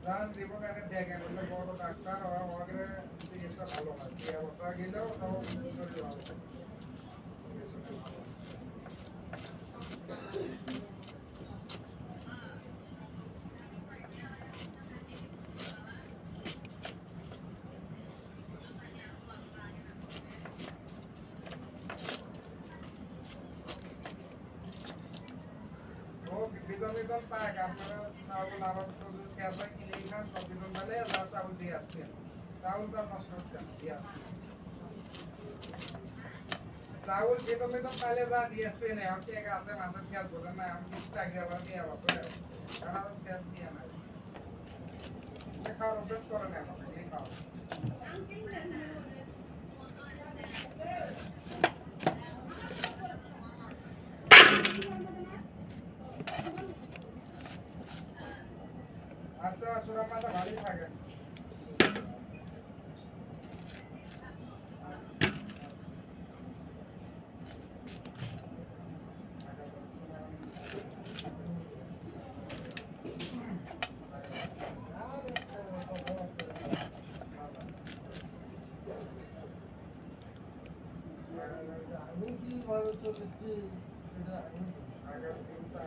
run দিব কানে দেখেন বলে বড় ডাক্তার ওরা ওরে চিকিৎসা ভালো হয় এই অবস্থা গেলেও তাও শরীর ভালো থাকে বিদন পাক আপনারা চাউল আবার তো খেতে কিনে খান সব বিদন ডালে আর চাউল দিয়ে আসছেন চাউল তার নষ্ট হচ্ছে না দিয়ে আসছেন চাউল বিদন পাইলে যা দিয়ে আসবেন এখন কি আছে মাছের খেয়াল বলেন না আমি কিছু টাকা আবার নিয়ে আবার কারণ আর খেয়াল নিয়ে না খাওয়ার অভ্যাস করে না এখন এই খাওয়া আচ্ছা সুরামাটা ভালোই থাকে আমি কি ভালো চলেছি সেটা আমি আগে চিন্তা